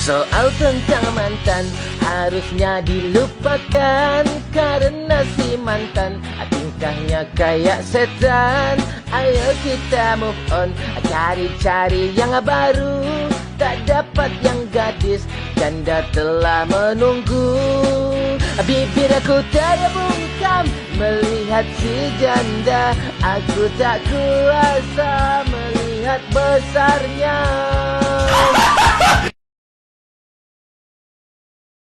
Soal tentang mantan harusnya dilupakan, karena si mantan tingkahnya kayak setan. Ayo kita move on, cari-cari yang baru. Tak dapat yang gadis, janda telah menunggu. Bibir aku terbungkam melihat si janda. Aku tak kuasa melihat besarnya.